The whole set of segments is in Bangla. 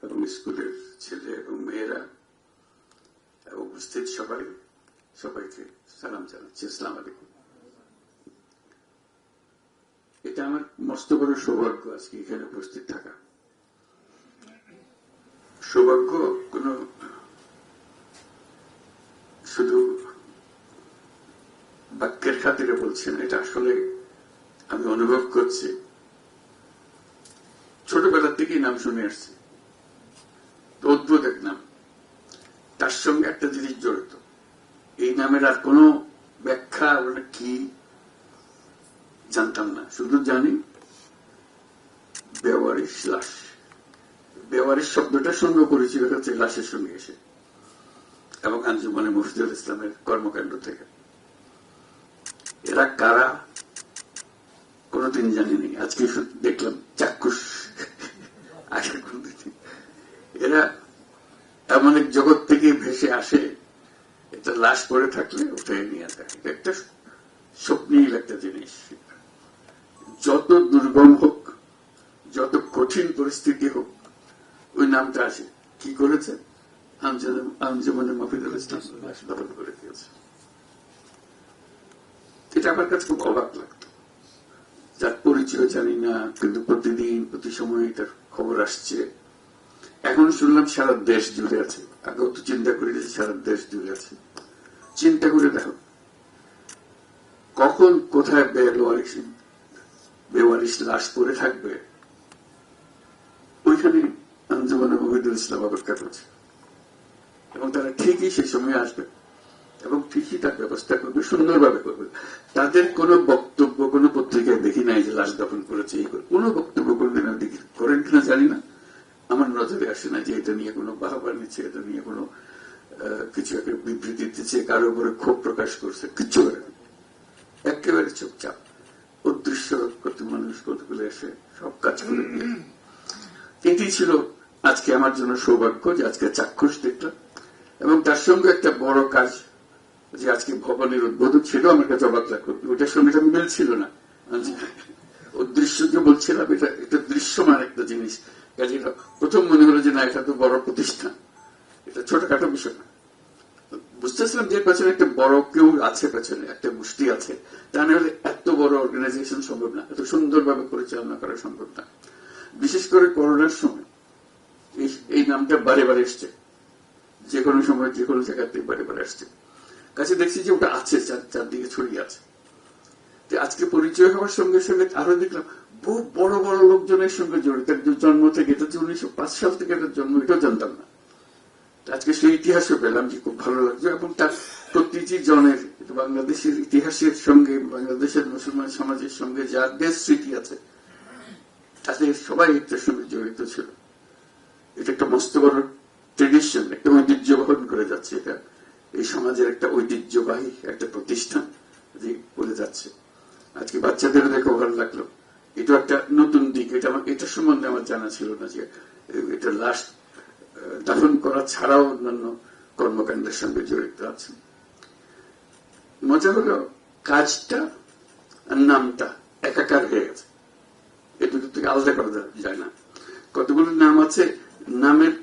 এবং স্কুলের ছেলে এবং মেয়েরা এবং উপস্থিত সবাইকে সালাম জানাচ্ছি। আসসালামু আলাইকুম। এটা আমার মস্ত বড় সৌভাগ্য আজকে এখানে উপস্থিত থাকা। সৌভাগ্য কোন শুধু বাক্যের খাতিরে বলছি না, এটা আসলে আমি অনুভব করছি। ছোটবেলার থেকেই নাম শুনে আসছি, অদ্ভুত এক নাম, তার সঙ্গে একটা জিনিস জড়িত। এই নামের আর কোন ব্যাখ্যা কি জানতাম না, শুধু জানি বেওয়ারিশ লাশ। বেওয়ারিশ শব্দটার সঙ্গে পরিচয় হচ্ছে লাশের সঙ্গে এসে, এবং আঞ্জুমানে মুফতিউল ইসলামের কর্মকাণ্ড থেকে। এরা কারা কোনদিন জানিনি, আজকে দেখলাম চাক্ষুষ। আগে কোনদিন এরা এমন এক জগৎ থেকে ভেসে আসে, এটা লাশ পড়ে থাকলে উঠে নিয়ে যায়। এটা একটা স্বপ্নীল একটা জিনিস। যত দুর্গম হোক, যত কঠিন পরিস্থিতি হোক, ওই নামটা আসে। কি করেছে? আঞ্জুমানে মুফতিউল ইসলাম লাশ দখল করে দিয়েছে। এটা আমার কাছে খুব অবাক লাগতো। যার পরিচয় জানি না, কিন্তু প্রতিদিন প্রতি সময় এটার খবর আসছে। এখন শুনলাম সারা দেশ জুড়ে আছে। আগেও তো চিন্তা করি যে সারা দেশ জুড়ে আছে। চিন্তা করে দেখো, কখন কোথায় বেওয়ারিশ লাশ পড়ে থাকবে, ওইখানে আঞ্জুমানে মুফতিউল ইসলাম অপেক্ষা করছে, এবং তারা ঠিকই সেই সময় আসবে এবং ঠিকই তার ব্যবস্থা করবে, সুন্দরভাবে করবে। তাদের কোনো বক্তব্য কোনো পত্রিকায় দেখি নাই যে লাশ দফন করেছে। কোনো বক্তব্য কোনদিন দেখি করেন কিনা জানি না, আমার নজরে আসে না যে এটা নিয়ে কোনো বাহবা নিচ্ছে, এটা নিয়ে কোনো কিছু একটা বিবৃতি দিচ্ছে, কারো উপরে ক্ষোভ প্রকাশ করছে, কিচ্ছু করে না। একেবারে চুপচাপ অদৃশ্য কত মানুষ কতগুলো এসে সব কাজ করে। এটি ছিল আজকে আমার জন্য সৌভাগ্য যে আজকে চাক্ষুষ দেখলাম, এবং তার সঙ্গে একটা বড় কাজ যে আজকে ভবনের উদ্বোধন ছিল। আমার কাছে অবাক লাগলো, ওটার সঙ্গে এটা মিল ছিল না। অদৃশ্য যে বলছিলাম, এটা দৃশ্যমান একটা জিনিস। কাজে প্রথম মনে হলো যে না, এটা তো বড় প্রতিষ্ঠান, এটা ছোটখাটো বিষয় না। বুঝতেছিলাম যে পেছনে একটা বড় কেউ আছে, পেছনে একটা গোষ্ঠী আছে, তা না হলে এত বড় অর্গানাইজেশন সম্ভব না, এত সুন্দরভাবে পরিচালনা করা সম্ভব না। বিশেষ করে করোনার সময় এই নামটা বারে বারে এসছে, যে কোনো সময় যে কোনো জায়গাতে বারে বারে আসছে। কাছে দেখছি যে ওটা আছে, চারদিকে ছড়িয়ে আছে। আজকে পরিচয় হওয়ার সঙ্গে সঙ্গে আরো দেখলাম বহু বড় বড় লোকজনের সঙ্গে জড়িত। জন্ম থেকে, এটা 1905 সাল থেকে এটার জন্ম, এটাও জানতাম না। আজকে সেই ইতিহাসও পেলাম, যে খুব ভালো লাগছে। এবং তার প্রতিটি জনের বাংলাদেশের ইতিহাসের সঙ্গে, বাংলাদেশের মুসলমান সমাজের সঙ্গে যাদের স্মৃতি আছে, তাদের সবাই এটার সঙ্গে জড়িত ছিল। এটা একটা মস্ত বড় ট্রেডিশন, একটা ঐতিহ্য বহন করে যাচ্ছে। এটা এই সমাজের একটা ঐতিহ্যবাহী একটা প্রতিষ্ঠান যে বলে যাচ্ছে। আজকে বাচ্চাদের দেখে ভালো লাগলো। এটা একটা নতুন দিক, এটা সম্বন্ধে আমার জানা ছিল না, যে এটা লাশ দাফন করা ছাড়াও অন্যান্য কর্মকাণ্ডের সঙ্গে জড়িত আছে। মজা হলো কাজটা আর নামটা একাকার হয়ে গেছে, এ দুটো থেকে আলাদা করা যায় না। কতগুলো নাম আছে, নামের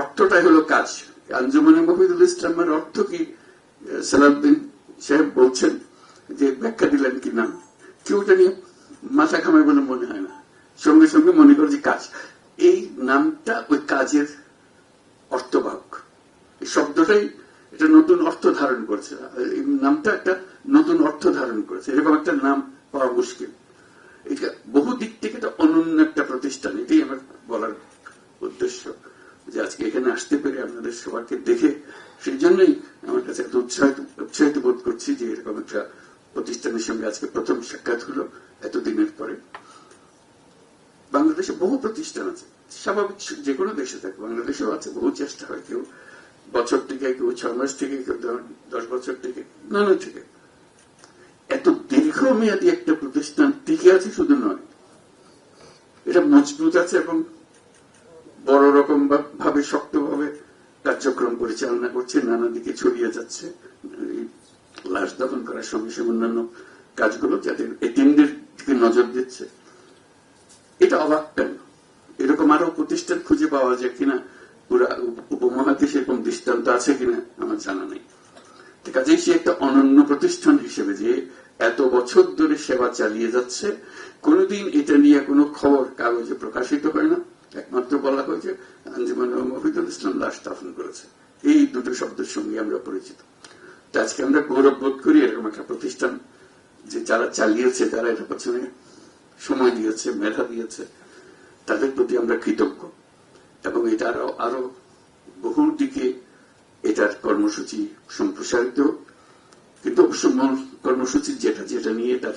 অর্থটাই হলো কাজ। আঞ্জুমানে মুফতিউল ইসলামের অর্থ কি সালাউদ্দিন সাহেব বলছেন, যে ব্যাখ্যা দিলেন কি নাম, কেউ এটা নিয়ে মাথা ঘামায় বলে মনে হয় না, সঙ্গে সঙ্গে মনে করে যে কাজ। এই নামটা ওই কাজের অর্থবাহক। এই শব্দটাই এটা নতুন অর্থ ধারণ করেছে, এই নামটা একটা নতুন অর্থ ধারণ করেছে। এরকম একটা নাম পাওয়া মুশকিল। এটা বহু দিক থেকে এটা অনন্য একটা প্রতিষ্ঠান। এটাই আমার বলার উদ্দেশ্য, যে আজকে এখানে আসতে পেরে আপনাদের সবাইকে দেখে, সেই জন্যই আমার কাছে একটা উৎসাহিত বোধ করছি যে এরকম একটা প্রতিষ্ঠানের সঙ্গে আজকে প্রথম সাক্ষাৎ হলো এতদিনের পরে। বাংলাদেশে বহু প্রতিষ্ঠান আছে, স্বাভাবিক যে কোনো দেশে থাকে, বাংলাদেশেও আছে। বহু চেষ্টা হয়, কেউ বছর থেকে, কেউ 6 মাস থেকে, কেউ 10 বছর থেকে, নানা থেকে। এত দীর্ঘমেয়াদী একটা প্রতিষ্ঠান টিকে আছে শুধু নয়, এটা মজবুত আছে এবং বড় রকম ভাবে শক্তভাবে কার্যক্রম পরিচালনা করছে, নানা দিকে ছড়িয়ে যাচ্ছে। লাশ দফন করার সঙ্গে সঙ্গে অন্যান্য কাজগুলো, যাদের এতিমদের দিকে নজর দিচ্ছে। এটা অবাক কেন? এরকম আরো প্রতিষ্ঠান খুঁজে পাওয়া যায় কিনা, পুরা উপমহাদেশে এরকম দৃষ্টান্ত আছে কিনা আমার জানা নেই। কাজেই সে একটা অনন্য প্রতিষ্ঠান হিসেবে যে এত বছর ধরে সেবা চালিয়ে যাচ্ছে, কোনোদিন এটা নিয়ে কোনো খবর কাগজে প্রকাশিত হয় না। একমাত্র বলা হয়েছে আঞ্জুমান মফিদুল ইসলাম লাশ দাফন করেছে, এই দুটো শব্দের সঙ্গে আমরা পরিচিত। তো আজকে আমরা গৌরব বোধ করি এরকম একটা প্রতিষ্ঠান যে যারা চালিয়েছে, যারা এটা পেছনে সময় দিয়েছে, মেধা দিয়েছে, তাদের প্রতি আমরা কৃতজ্ঞ। এবং এটা আরো বহু দিকে এটার কর্মসূচি সম্প্রসারিত, কিন্তু অবশ্য মূল কর্মসূচি যেটা নিয়ে তার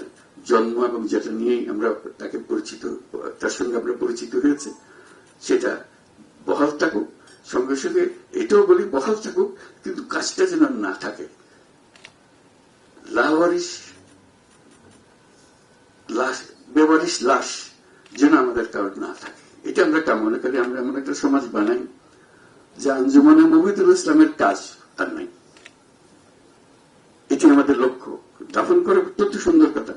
জন্ম এবং যেটা নিয়ে আমরা তাকে পরিচিত, তার সঙ্গে আমরা পরিচিত হয়েছে, সেটা বহাল থাকুক। সঙ্গে সঙ্গে এটাও বলি বহাল থাকুক, কিন্তু কাজটা যেন না থাকে। বেওয়ারিশ লাশ যেন আমাদের কারণ না থাকে, এটা আমরা কামনা করি। আমরা এমন একটা সমাজ বানাই যে আঞ্জুমানে মফিদুল ইসলামের কাজ আর নাই, এটি আমাদের লক্ষ্য। দাফন করে অত্যন্ত সুন্দর কথা,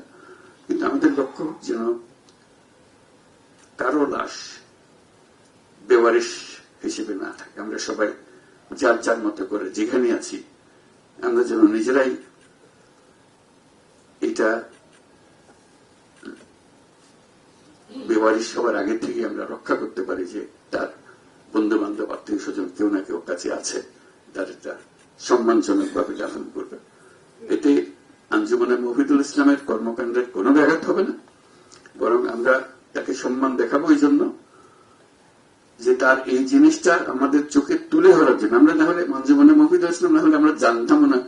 কিন্তু আমাদের লক্ষ্য যেন কারো লাশ বেওয়ারিশ হিসেবে না থাকে। আমরা সবাই যার যার মতো করে যেখানে আছি, আমরা যেন নিজেরাই এটা বেওয়ারিশ হওয়ার আগে থেকে আমরা রক্ষা করতে পারি, যে তার বন্ধু বান্ধব আত্মীয় স্বজন কেউ না কেউ কাছে আছে, তার এটা সম্মানজনক ভাবে দাফন করবে। এতে আঞ্জুমানে মফিদুল ইসলামের কর্মকাণ্ডের কোনো ব্যাঘাত হবে না, বরং আমরা তাকে সম্মান দেখাবো এই জন্য যে তার এই জিনিসটা আমাদের চোখে তুলে ধরার জন্য। আমরা না হলে আঞ্জুমানে মফিদুল ইসলাম না হলে আমরা জানতাম না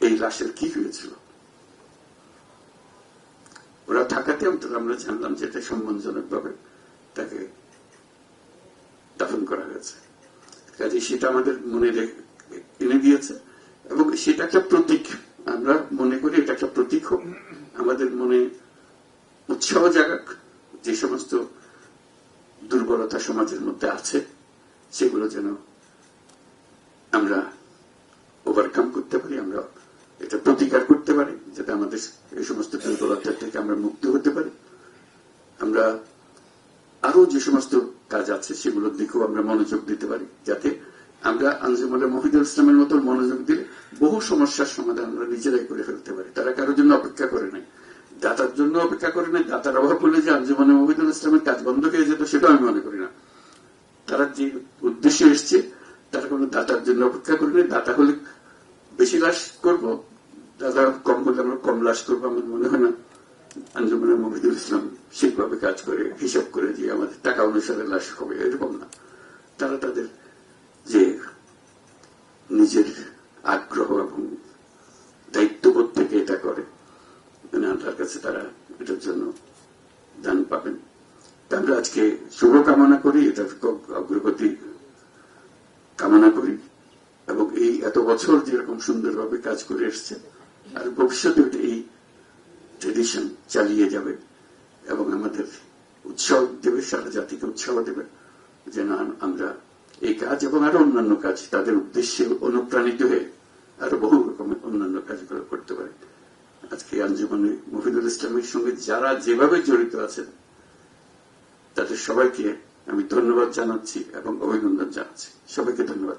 এই লাশের কি হয়েছিল। ওরা থাকাতে আমরা জানলাম যে এটা সম্মানজনক ভাবে তাকে দাফন করা হয়েছে। কাজে সেটা আমাদের মনে এনে দিয়েছে, এবং সেটা একটা প্রতীক। আমরা মনে করি এটা একটা প্রতীক হোক, আমাদের মনে উৎসাহ জাগাক, যে সমস্ত দুর্বলতা সমাজের মধ্যে আছে সেগুলো যেন আমরা ওভারকাম করতে পারি, আমরা এটা প্রতিকার করতে পারি, যাতে আমাদের এই সমস্ত দুর্বলতা থেকে আমরা মুক্ত হতে পারি। আমরা আরো যে সমস্ত কাজ আছে সেগুলোর দিকেও আমরা মনোযোগ দিতে পারি, যাতে আমরা আঞ্জুমানে মফিদুল ইসলামের মতো মনোযোগ দিলে বহু সমস্যার সমাধান আমরা নিজেরাই করে ফেলতে পারি। তারা কারোর জন্য অপেক্ষা করে নাই, দাতার জন্য অপেক্ষা করে নাই। দাতার অভাব হলে যে আঞ্জুমানে মফিদুল ইসলামের কাজ বন্ধ হয়ে যেত, সেটা আমি মনে করি না। তারা যে উদ্দেশ্যে এসছে, তারা কোনো দাতার জন্য অপেক্ষা করে নাই। দাতা হলে বেশি লাশ করবো, দাদা কম হলে আমরা কম লাশ করবো, আমার মনে হয় না আঞ্জুমানে মফিদুল ইসলাম সেইভাবে কাজ করে হিসাব করে যে আমাদের টাকা অনুসারে লাশ হবে, এরকম না। তারা তাদের যে নিজের আগ্রহ এবং দায়িত্ববোধ থেকে এটা করে, মানে আল্লাহর কাছে তারা এটার জন্য দান পাবেন। আমরা আজকে শুভকামনা করি, এটার অগ্রগতি কামনা করি, এবং এই এত বছর যেরকম সুন্দরভাবে কাজ করে এসছে, আর ভবিষ্যতে এই ট্রেডিশন চালিয়ে যাবে এবং আমাদের উৎসাহ দেবে, সারা জাতিকে উৎসাহ দেবে, যেন আমরা এই কাজ এবং আরো অন্যান্য কাজ তাদের উদ্দেশ্যে অনুপ্রাণিত হয়ে আরো বহু রকমের অন্যান্য কাজগুলো করতে পারে। আজকে আঞ্জুমানে মফিদুল ইসলামের সঙ্গে যারা যেভাবে জড়িত আছেন, তাদের সবাইকে আমি ধন্যবাদ জানাচ্ছি এবং অভিনন্দন জানাচ্ছি। সবাইকে ধন্যবাদ।